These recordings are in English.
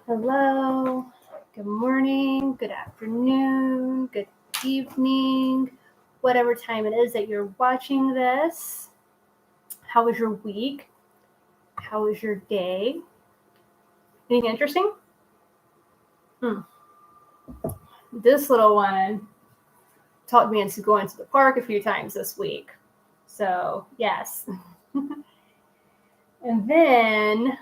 Hello, good morning, good afternoon, good evening, whatever time it is that you're watching this. How was your week? How was your day? Anything interesting? This little one talked me into going to the park a few times this week. So, yes. And then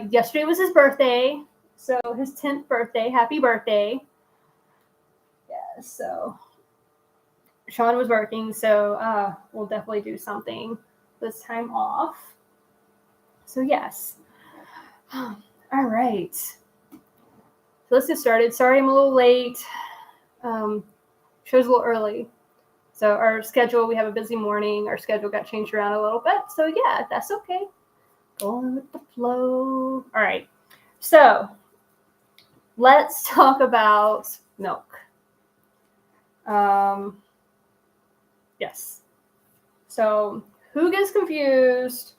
yesterday was his birthday. So, his 10th birthday. Happy birthday. Yeah, so Sean was working, so we'll definitely do something this time off. So yes. All right. So let's get started. Sorry I'm a little late. Show's a little early. So our schedule, we have a busy morning. Our schedule got changed around a little bit. So yeah, that's okay. Going with the flow. All right. So let's talk about milk. Yes. So who gets confused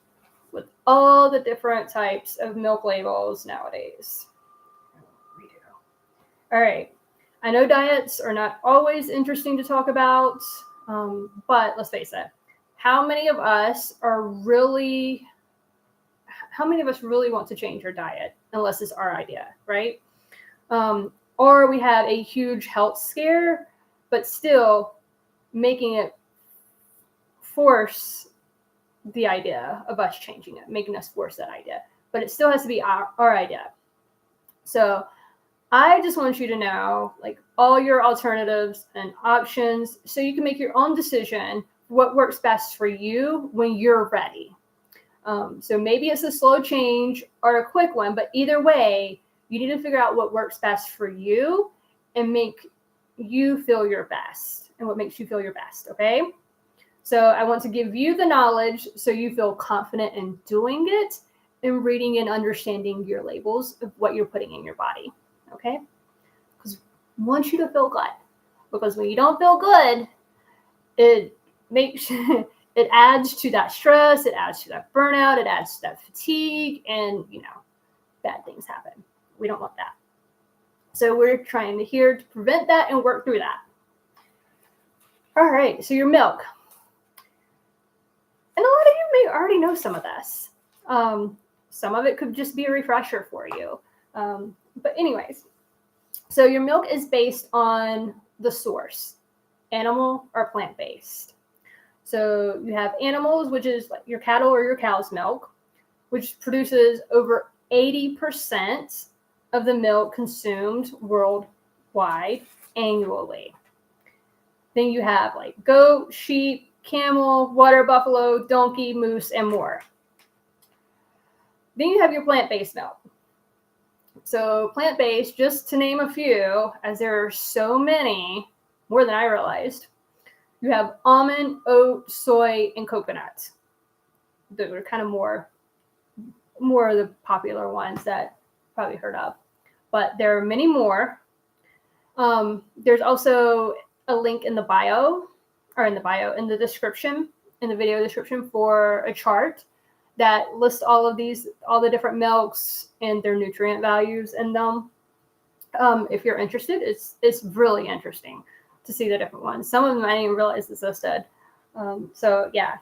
with all the different types of milk labels nowadays? All right. I know diets are not always interesting to talk about, but let's face it. How many of us really want to change our diet unless it's our idea, right? Or we have a huge health scare, but still making it force the idea of us changing it, making us force that idea. But it still has to be our idea. So I just want you to know, like, all your alternatives and options so you can make your own decision what works best for you when you're ready. So maybe it's a slow change or a quick one, but either way, you need to figure out what works best for you and make you feel your best and what makes you feel your best, okay? So I want to give you the knowledge so you feel confident in doing it and reading and understanding your labels of what you're putting in your body, okay? Because I want you to feel good. Because when you don't feel good, it makes it adds to that stress, it adds to that burnout, it adds to that fatigue, and bad things happen. We don't want that. So we're trying here to prevent that and work through that. All right, so your milk. And a lot of you may already know some of this. Some of it could just be a refresher for you. But anyways, so your milk is based on the source, animal or plant-based. So you have animals, which is like your cattle or your cow's milk, which produces over 80% of the milk consumed worldwide annually. Then you have like goat, sheep, camel, water buffalo, donkey, moose, and more. Then you have your plant-based milk. So plant-based, just to name a few, as there are so many, more than I realized, you have almond, oat, soy, and coconut. Those are kind of more of the popular ones that you've probably heard of. But there are many more. There's also a link in the the description, in the video description, for a chart that lists all the different milks and their nutrient values in them. If you're interested, it's really interesting to see the different ones. Some of them I didn't even realize existed. So yeah.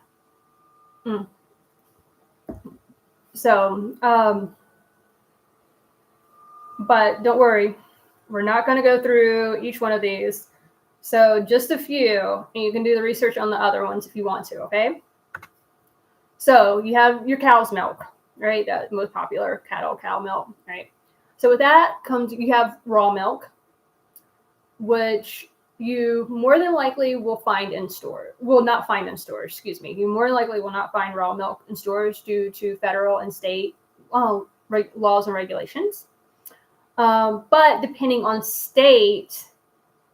But don't worry, we're not going to go through each one of these. So just a few, and you can do the research on the other ones if you want to, okay? So you have your cow's milk, right? That's most popular, cow milk, right? So with that you have raw milk, which you more than likely will find in stores. Will not find in stores, excuse me. You more than likely will not find raw milk in stores due to federal and state laws and regulations. But depending on state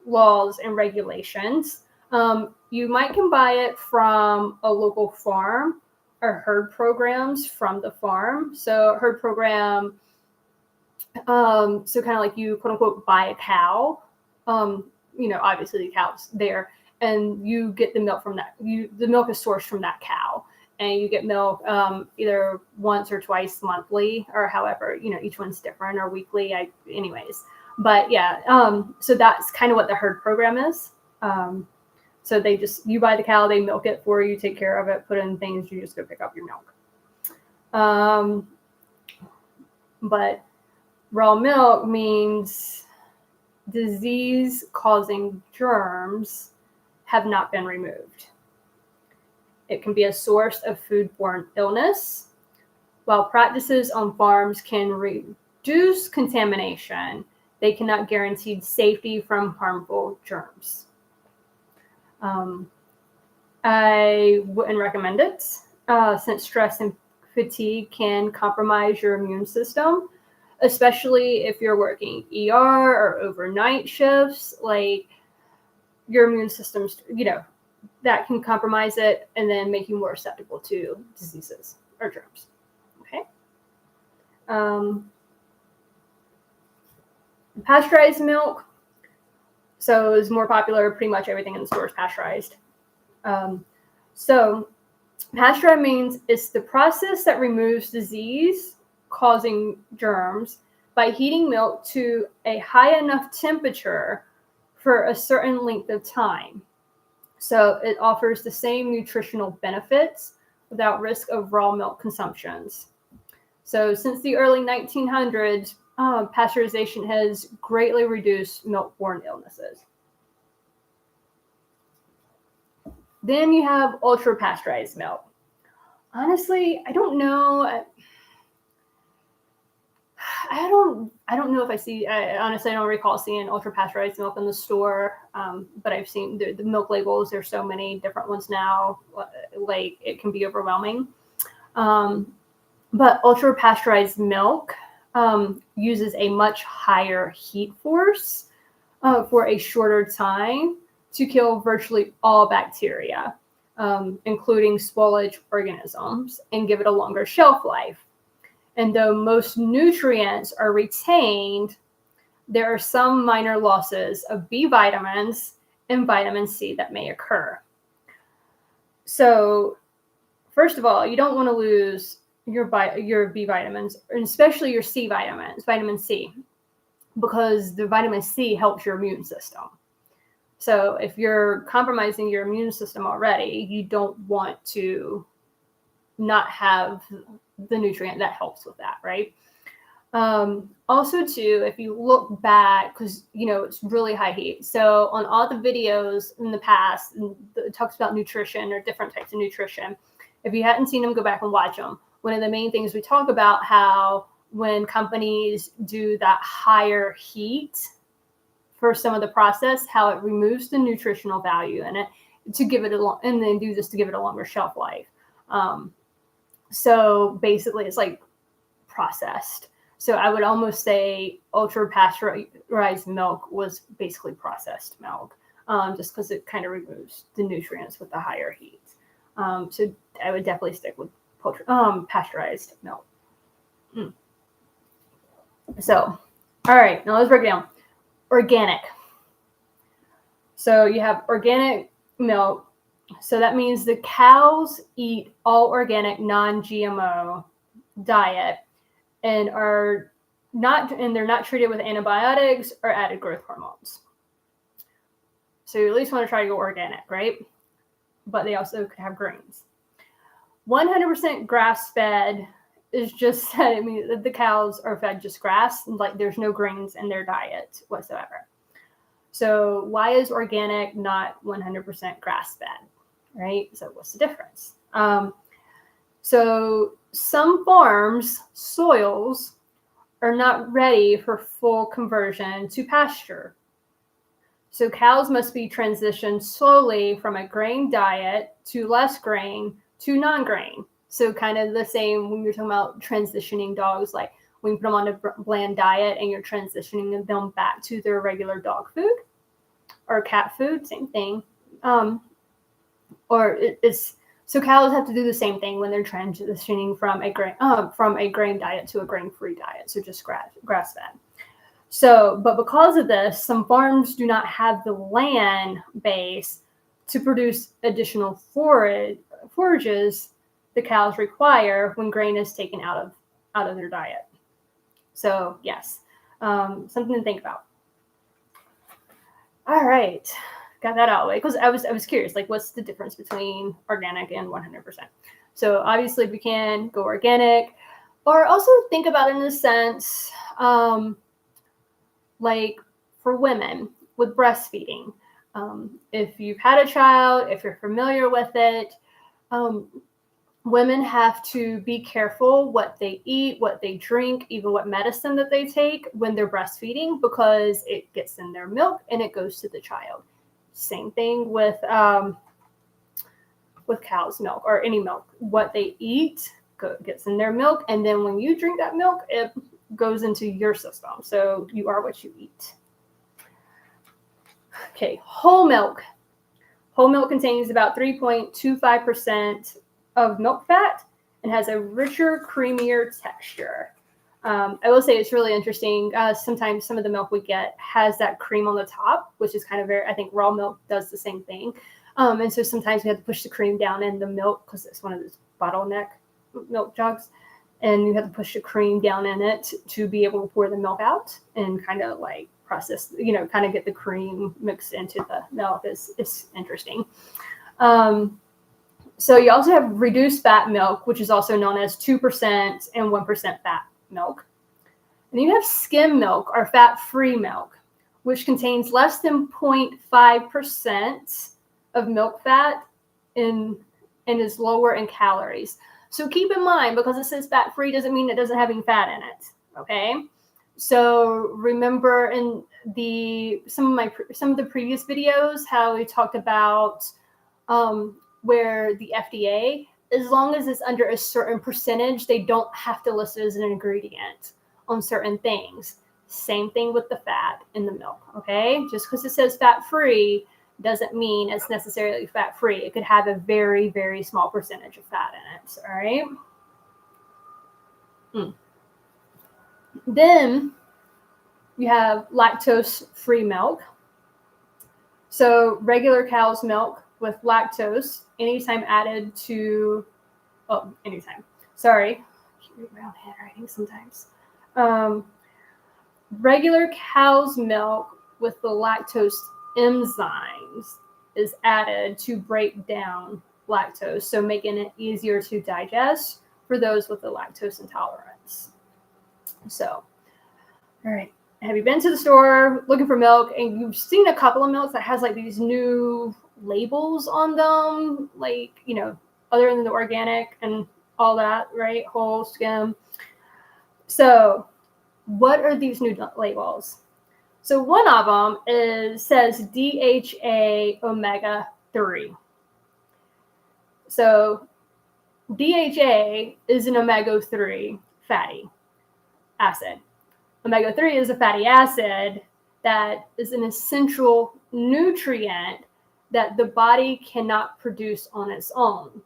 laws and regulations, you can buy it from a local farm or herd programs from the farm. So herd program, so kind of like you quote unquote buy a cow. Obviously the cow's there, and you get the milk from that. The milk is sourced from that cow, and you get milk either once or twice monthly, or however, each one's different, or weekly. Anyways, but yeah, so that's kind of what the herd program is. So you buy the cow, they milk it for you, take care of it, put in things, you just go pick up your milk. But raw milk means disease-causing germs have not been removed. It can be a source of foodborne illness. While practices on farms can reduce contamination, they cannot guarantee safety from harmful germs. I wouldn't recommend it, since stress and fatigue can compromise your immune system, especially if you're working ER or overnight shifts. Like, your immune system's, that can compromise it and then make you more susceptible to diseases or germs. Okay. Pasteurized milk. So is more popular. Pretty much everything in the store is pasteurized. So pasteurized means it's the process that removes disease-causing germs by heating milk to a high enough temperature for a certain length of time. So it offers the same nutritional benefits without risk of raw milk consumptions. So since the early 1900s, pasteurization has greatly reduced milk-borne illnesses. Then you have ultra-pasteurized milk. Honestly, I don't know. I don't know if honestly, I don't recall seeing ultra-pasteurized milk in the store, but I've seen the milk labels. There's so many different ones now, like it can be overwhelming. But ultra-pasteurized milk uses a much higher heat force for a shorter time to kill virtually all bacteria, including spoilage organisms, and give it a longer shelf life. And though most nutrients are retained, there are some minor losses of B vitamins and vitamin C that may occur. So, first of all, you don't want to lose your B vitamins, and especially your C vitamins, vitamin C, because the vitamin C helps your immune system. So if you're compromising your immune system already, you don't want to not have the nutrient that helps with that, right? Also, too, if you look back, because, it's really high heat. So on all the videos in the past, it talks about nutrition or different types of nutrition. If you hadn't seen them, go back and watch them. One of the main things we talk about, how when companies do that higher heat for some of the process, how it removes the nutritional value in it to give it and then do this to give it a longer shelf life. So basically it's like processed. So I would almost say ultra pasteurized milk was basically processed milk, just because it kind of removes the nutrients with the higher heat. So I would definitely stick with pasteurized milk. So, all right, now let's break it down. Organic. So you have organic milk. So that means the cows eat all organic, non-GMO diet and they're not treated with antibiotics or added growth hormones. So you at least want to try to go organic, right? But they also could have grains. 100% grass-fed is just that, the cows are fed just grass, like there's no grains in their diet whatsoever. So why is organic not 100% grass-fed, right? So what's the difference? So some farms' soils are not ready for full conversion to pasture. So cows must be transitioned slowly from a grain diet to less grain to non-grain. So kind of the same when you're talking about transitioning dogs, like when you put them on a bland diet and you're transitioning them back to their regular dog food or cat food, same thing. So cows have to do the same thing when they're transitioning from a grain diet to a grain-free diet, so just grass-fed. So, but because of this, some farms do not have the land base to produce additional forages the cows require when grain is taken out of their diet. So yes, something to think about. All right, got that out of the way because I was curious, like, what's the difference between organic and 100%? So obviously we can go organic, or also think about it in a sense, like for women with breastfeeding. If you've had a child, if you're familiar with it, women have to be careful what they eat, what they drink, even what medicine that they take when they're breastfeeding, because it gets in their milk and it goes to the child. Same thing with cow's milk or any milk. What they eat gets in their milk, and then when you drink that milk, it goes into your system. So you are what you eat. Okay, whole milk. Whole milk contains about 3.25% of milk fat and has a richer, creamier texture. I will say it's really interesting. Sometimes some of the milk we get has that cream on the top, which is kind of I think raw milk does the same thing. And so sometimes we have to push the cream down in the milk because it's one of those bottleneck milk jugs. And you have to push the cream down in it to be able to pour the milk out and kind of like process, kind of get the cream mixed into the milk. It's interesting. So you also have reduced fat milk, which is also known as 2% and 1% fat milk. And you have skim milk or fat-free milk, which contains less than 0.5% of milk fat and is lower in calories. So keep in mind, because it says fat-free doesn't mean it doesn't have any fat in it, okay? So remember in some of the previous videos how we talked about where the FDA, as long as it's under a certain percentage, they don't have to list it as an ingredient on certain things. Same thing with the fat in the milk, okay? Just because it says fat-free doesn't mean it's necessarily fat-free. It could have a very, very small percentage of fat in it, all right? Then you have lactose-free milk. So regular cow's milk with lactose, anytime. Sorry. I can't read my own handwriting sometimes. Regular cow's milk with the lactose enzymes is added to break down lactose, so making it easier to digest for those with the lactose intolerance. So, all right. Have you been to the store looking for milk and you've seen a couple of milks that has like these new labels on them, like, other than the organic and all that, right? Whole, skim. So what are these new labels? So one of them says DHA omega 3. So DHA is an omega 3 fatty acid. Omega 3 is a fatty acid that is an essential nutrient that the body cannot produce on its own.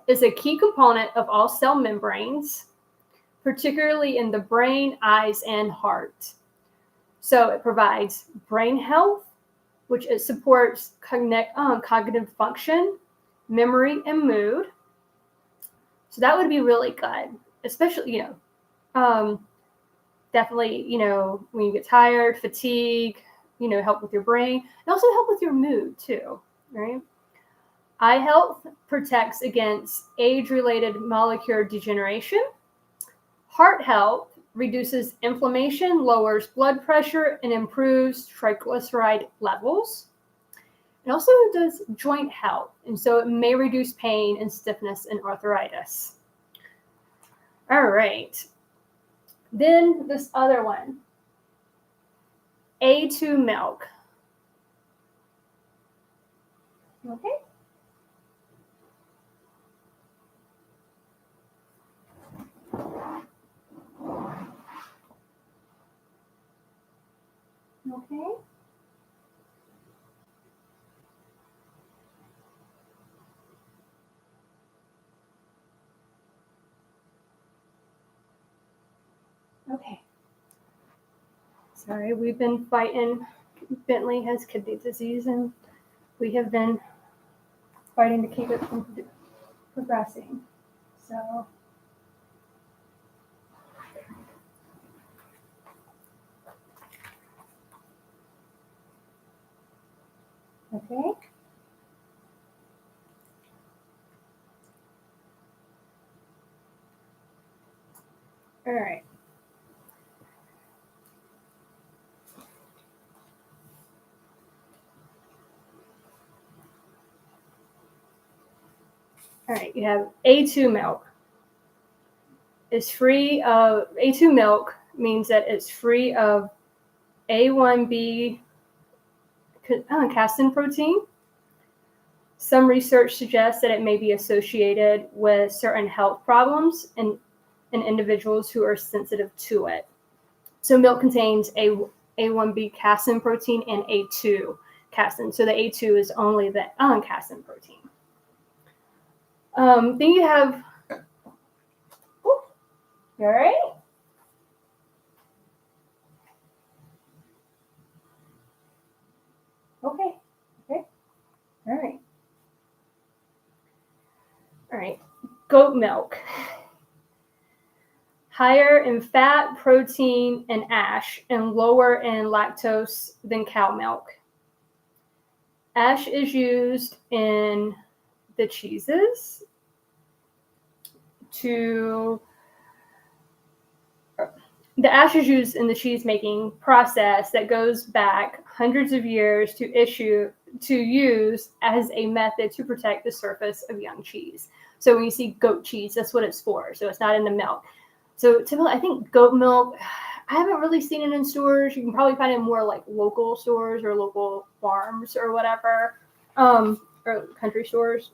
It's a key component of all cell membranes, particularly in the brain, eyes, and heart. So it provides brain health, which it supports cognitive function, memory, and mood. So that would be really good, especially, definitely, when you get tired, fatigue, help with your brain, and also help with your mood too, right? Eye health protects against age-related macular degeneration. Heart health reduces inflammation, lowers blood pressure, and improves triglyceride levels. It also does joint health, and so it may reduce pain and stiffness and arthritis. All right. Then this other one, A2 milk. Okay. Okay. Okay. Sorry, we've been fighting. Bentley has kidney disease, and we have been fighting to keep it from progressing. So, okay. All right. All right. You have A2 milk. It's free of A2 milk means that it's free of A1B casein protein. Some research suggests that it may be associated with certain health problems in individuals who are sensitive to it. So milk contains A1B casein protein and A2 casein. So the A2 is only the casein protein. Then you have, you all right? Okay. All right. All right. Goat milk. Higher in fat, protein, and ash, and lower in lactose than cow milk. Ash is used in the cheeses the ash is used in the cheese making process that goes back hundreds of years to use as a method to protect the surface of young cheese. So when you see goat cheese, that's what it's for. So it's not in the milk. So typically, I think goat milk, I haven't really seen it in stores. You can probably find it in more like local stores or local farms or whatever, or country stores.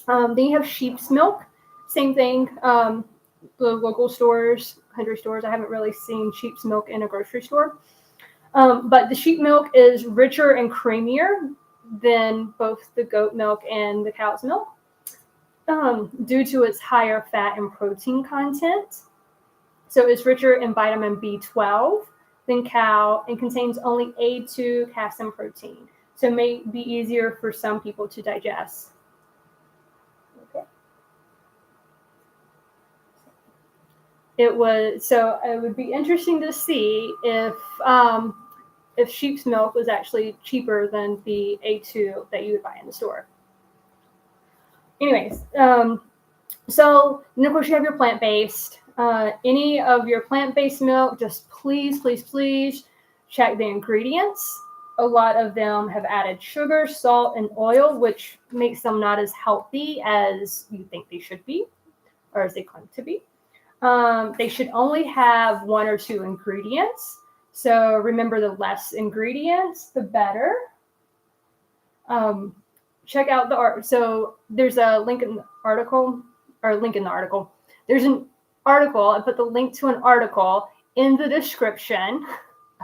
Then you have sheep's milk, same thing. The local stores, country stores, I haven't really seen sheep's milk in a grocery store. But the sheep milk is richer and creamier than both the goat milk and the cow's milk due to its higher fat and protein content. So it's richer in vitamin B12 than cow and contains only A2 casein protein. So it may be easier for some people to digest. Okay. It would be interesting to see if sheep's milk was actually cheaper than the A2 that you would buy in the store. Anyways, so and of course you have your plant-based. Any of your plant-based milk, just please check the ingredients. A lot of them have added sugar, salt, and oil, which makes them not as healthy as you think they should be, or as they claim to be. They should only have 1 or 2 ingredients. So remember, the less ingredients, the better. Check out the art. So there's a link in the article, There's an article. I put the link to an article in the description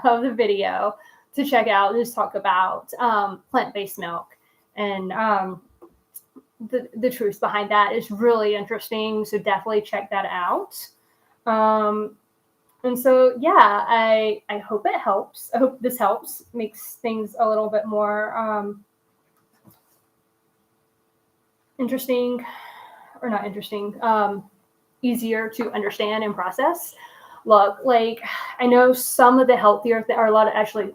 of the video to check out. Just talk about plant-based milk, and the truth behind that is really interesting. So definitely check that out. And so, yeah, I hope it helps. I hope this helps, makes things a little bit more interesting, or not interesting, easier to understand and process. Look, like, I know some of the healthier, or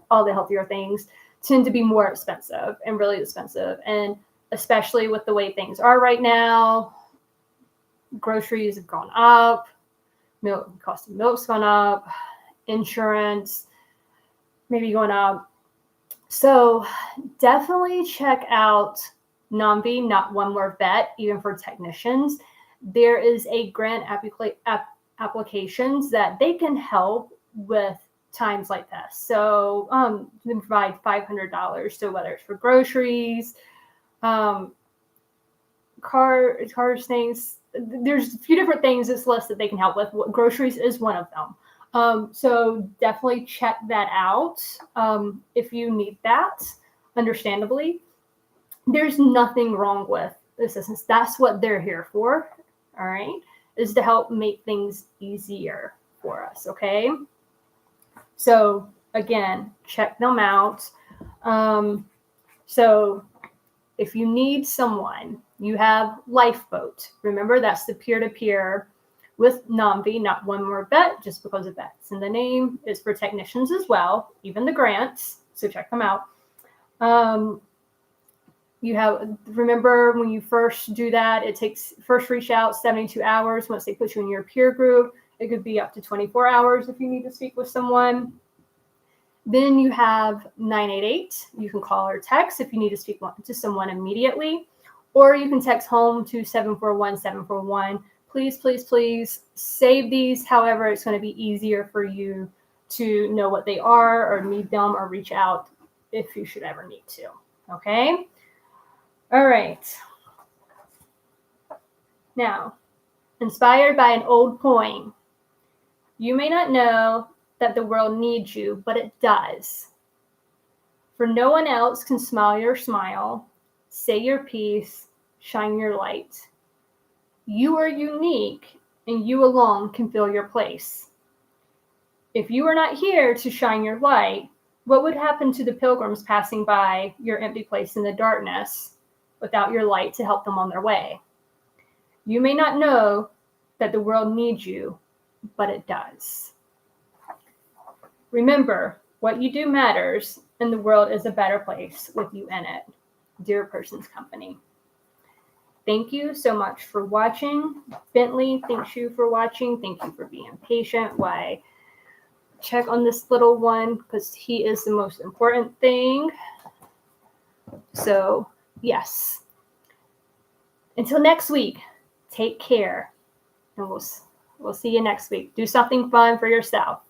all the healthier things tend to be more expensive and really expensive. And especially with the way things are right now, groceries have gone up, cost of milk's gone up, insurance maybe going up. So definitely check out NOMV, Not One More Vet, even for technicians. There is a grant applications that they can help with times like this. So they provide $500. So whether it's for groceries, cars, things, there's a few different things this list that they can help with. Groceries is one of them. So definitely check that out if you need that, understandably. There's nothing wrong with assistance. That's what they're here for, all right, is to help make things easier for us, okay? So, again, check them out. So If you need someone, you have Lifeboat. Remember, that's the peer-to-peer with NOMV, not one more vet, just because of vets in the name. Is for technicians as well, even the grants. So check them out. You have, remember when you first do that, it takes first reach out 72 hours. Once they put you in your peer group, it could be up to 24 hours if you need to speak with someone. Then you have 988. You can call or text if you need to speak to someone immediately, or you can text home to 741-741. Please, please, please save these. However, it's going to be easier for you to know what they are or need them or reach out if you should ever need to. Okay? All right. Now, inspired by an old poem, you may not know that the world needs you, but it does. For no one else can smile your smile, say your piece, shine your light. You are unique, and you alone can fill your place. If you were not here to shine your light, what would happen to the pilgrims passing by your empty place in the darkness without your light to help them on their way? You may not know that the world needs you, but it does. Remember, what you do matters, and the world is a better place with you in it. Dear Person's Company. Thank you so much for watching. Bentley, thanks you for watching. Thank you for being patient while I check on this little one, because he is the most important thing. So, yes. Until next week, take care. And we'll see you next week. Do something fun for yourself.